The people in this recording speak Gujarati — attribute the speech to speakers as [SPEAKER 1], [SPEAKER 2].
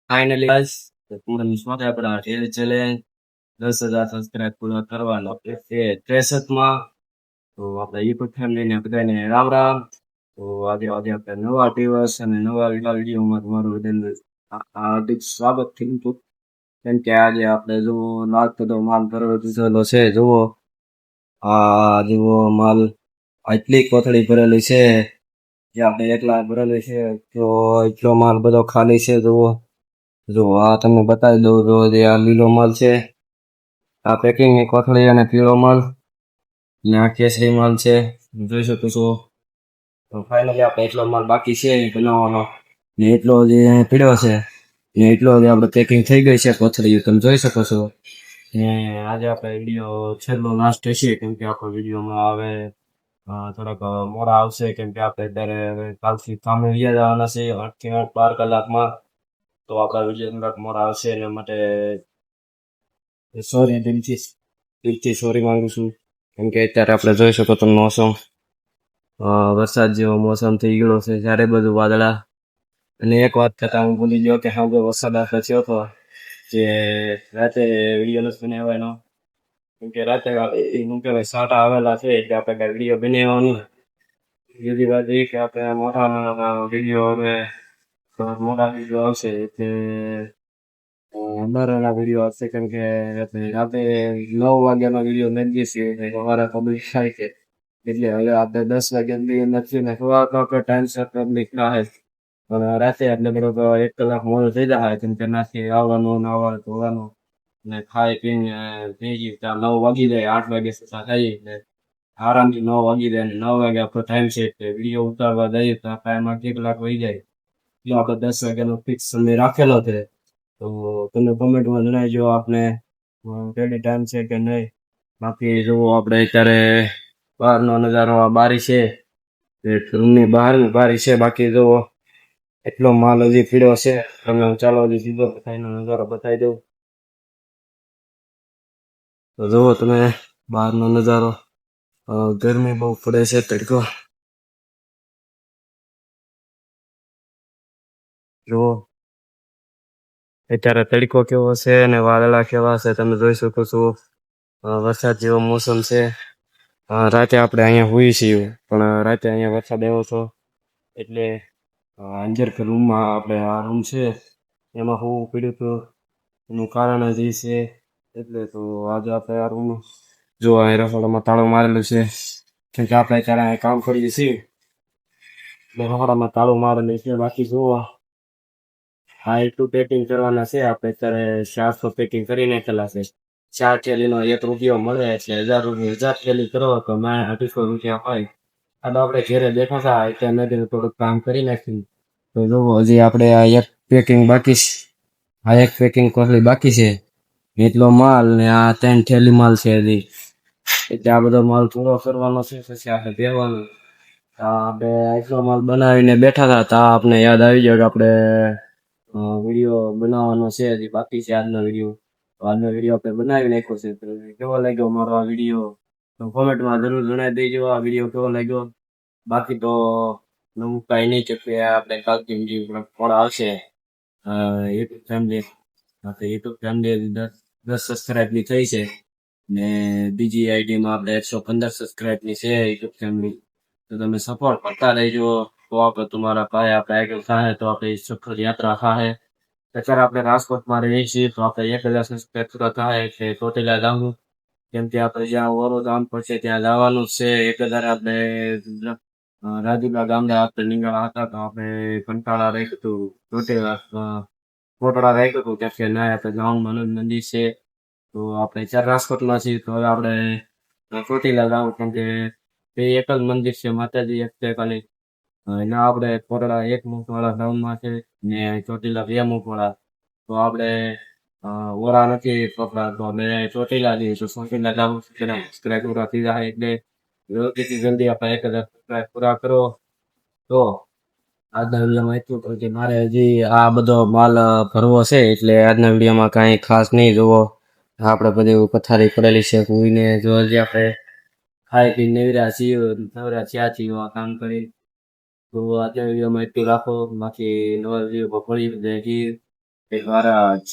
[SPEAKER 1] ફાઇનલી ગાઈસ પૂરા વિશ્વમાં આપણા રીલ ચેલેન્જ 10,000 સબસ્ક્રાઇબ પૂરા કરવાનો એ 63માં. તો આપણા યુટ્યુબ ફેમિલીને બધાને રામ રામ. તો આજે આપણે નવા દિવસ અને નવા વિડીયોમાં તમારું બધાનું હાર્દિક સ્વાગત થયું હતું. કેમ કે આજે આપણે જો લાખ બધો માલ ભરવા દીધેલો છે. જુઓ આ જુઓ માલ આટલી કોથળી ભરેલી છે. જે આપણે એકલા ભરેલી છે તો એટલો માલ બધો ખાલી છે. જુઓ જો આ તમને બતાવી દઉં જો જે આ લીલો માલ છે, આ પેકિંગની કોથળી અને પીળો માલ ને આ કેસરી માલ છે. જોઈ શકો છો. તો ફાઇનલી આપણે એટલો માલ બાકી છે બનાવવાનો ને એટલો જે પીળો છે ને એટલો જે આપણે પેકિંગ થઈ ગઈ છે કોથળી તમે જોઈ શકો છો. ને આજે આપણે વિડીયો છેલ્લો લાસ્ટ હશે કેમ કે આખો વિડીયોમાં આવે થોડાક મોડા આવશે કેમ કે આપણે અત્યારે હવે કાલથી કામે વ્યા જવાના છે 8 થી 8 12 કલાકમાં. તો આપણા વિડીયો થોડાક મોડા આવશે એના માટે સોરી દિલથી સોરી માંગુ છું. કેમ કે અત્યારે આપણે જોઈ શકો તો મોસમ વરસાદ જેવો મોસમ થઈ ગયો છે. જ્યારે બધું વાદળા અને એક વાત કરતા હું ભૂલી ગયો કે હા વરસાદ આપણે થયો હતો જે રાતે વિડીયો નથી બનાવવાનો કેમ કે રાતે શું કહેવાય સાટા આવેલા છે એટલે આપણે કાંઈ વિડીયો બનાવવાનું. બીજી વાત એ કે આપણે મોટા વિડીયો હવે મોટા વિડીયો આવશે એટલે અમારા વિડીયો આવશે કેમ કે રાતે 9 વાગ્યાનો વિડીયો મેળવીએ છીએ એટલે અમારા પબ્લિક થાય છે એટલે હવે આપણે 10 વાગ્યા નથી ને સવારનો ટાઈમસર પબ્લિક ના હોય પણ રાતે એટલે બરોબર 1 કલાક મોડું થઈ જાય કેમ કે નાથી આવવાનું નાવાનું ધોવાનું ને ખાઈ પીને ભેગી ત્યાં 9 વાગી જાય 8 વાગ્યા સુધી થાય એટલે આરામથી 9 વાગી જાય ને 9 વાગે આપણો ટાઈમ છે એટલે વિડીયો ઉતારવા જઈએ તો ટાઈમમાં 1 કલાક વહી જાય એટલે આપણે 10 વાગ્યાનો ફિક્સ સમય રાખેલો છે. તો તમે કોમેન્ટમાં જણાવજો આપને રેડી ટાઈમ છે કે નહીં. બાકી જુઓ આપણે અત્યારે બહારનો નજારો આ બારી છે રૂમની બહારની બારી છે. બાકી જુઓ એટલો માલ હજી પીળો છે. તમે ચાલો હજી સીધો બધાનો નજારો બતાવી દઉં. તો જુઓ તમે બહારનો નજારો ગરમી બહુ પડે છે તડકો જુઓ અત્યારે તડકો કેવો છે અને વાદળા કેવા છે તમે જોઈ શકો છો. વરસાદ જેવો મોસમ છે. રાતે આપણે અહીંયા હોઈએ છીએ પણ રાતે અહીંયા વરસાદ આવ્યો હતો એટલે અંજર રૂમમાં આપણે આ રૂમ છે એમાં હું પીડ્યું હતું એનું કારણ જ એ છે એટલે તો આજે આપણે આ રૂમ જો અહીં રસોડામાં તાળું મારેલું છે કેમ કે આપણે અત્યારે અહીં કામ કરીએ છીએ એટલે રસોડામાં તાળું મારેલું છે. બાકી જુઓ હા એટલું પેકિંગ કરવાના છે આપણે અત્યારે 400 પેકિંગ કરી નાખેલા છે. 4 થેલીનો 1 રૂપિયો મળે એટલે 1000 થેલી કરો તો 250 રૂપિયા હોય. આ તો આપણે ઘેરે બેઠા હતા એટલે મેં કીધું થોડુંક કામ કરી નાખ્યું. તો જુઓ હજી આપણે આ એક પેકિંગ બાકી છે. આ એક પેકિંગ કોથળી બાકી છે એટલો માલ ને આ 3 થેલી માલ છે હજી એટલે આ બધો માલ પૂરો કરવાનો છે પછી આપણે દેવાનું. આપણે એટલો માલ બનાવીને બેઠા હતા તો આપણે યાદ આવી ગયો કે આપણે વિડીયો બનાવવાનો છે હજી બાકી છે આજનો વિડીયો. તો આજનો વિડીયો આપણે બનાવી નાખ્યો છે. તો કેવો લાગ્યો મારો આ વિડીયો તો કોમેન્ટમાં જરૂર જણાવી દેજો આ વિડીયો કેવો લાગ્યો. બાકી તો નવું કાંઈ નહીં કે આપણે કાલથી વિડીયો પણ આવશે યુટ્યુબ ફેમિલી. યુટ્યુબ ફેમિલી 10 સબસ્ક્રાઈબની થઈ છે ને બીજી આઈડીમાં આપણે 115 સબસ્ક્રાઈબની છે યુટ્યુબ ફેમિલી. તો તમે સપોર્ટ કરતા રહેજો તો આપણે તમારા પાસે આપણે આગળ થાય તો આપણે સફળ યાત્રા થાય. અત્યારે આપણે રાજકોટમાં રહીએ છીએ તો આપણે 1000 સબસ્ક્રાઈબ પૂરા થાય એટલે ચોટીલા જવું કેમ કે આપણે જ્યાં ઓરો ગામ પડશે ત્યાં જવાનું છે. 1000 આપણે રાજુલા ગામડે આપણે નીકળ્યા હતા તો આપણે કંટાળા રાખ્યું હતું ચોટીલા કોટડા રાખ્યું હતું કેમ કે ના આપણે ગામમાં મંદિર છે તો આપણે 4 રાજકોટમાં છીએ તો હવે આપણે ચોટીલા જવું કેમ કે તે એક જ મંદિર છે માતાજી એક છે ખાલી એના આપણે કોટડા 1 મુખવાળા ટાઉનમાં છે ને ચોટીલા 2 મુખવાળા. તો આપણે ઓરા નથી પકડા તો અમે ચોટીલા જઈએ તો ચોટીલા જવું સબસ્ક્રાઈબ પૂરા થઈ જાય એટલે જલ્દીથી જલ્દી આપણે 1000 સબસ્ક્રાઈબ પૂરા કરો. તો આજના વિડીયોમાં એટલું હતું કે મારે હજી આ બધો માલ ભરવો છે એટલે આજના વિડીયોમાં કાંઈ ખાસ નહીં. જુઓ આપણે બધી પથારી પડેલી છે કુઈને જો હજી આપણે ખાઈ પીને નવરા થયા છીએ આ કામ કરી. તો આજના વિડીયોમાં એટલું રાખો બાકી નવા વિડીયો પર ફરી જઈએ. મહારાજ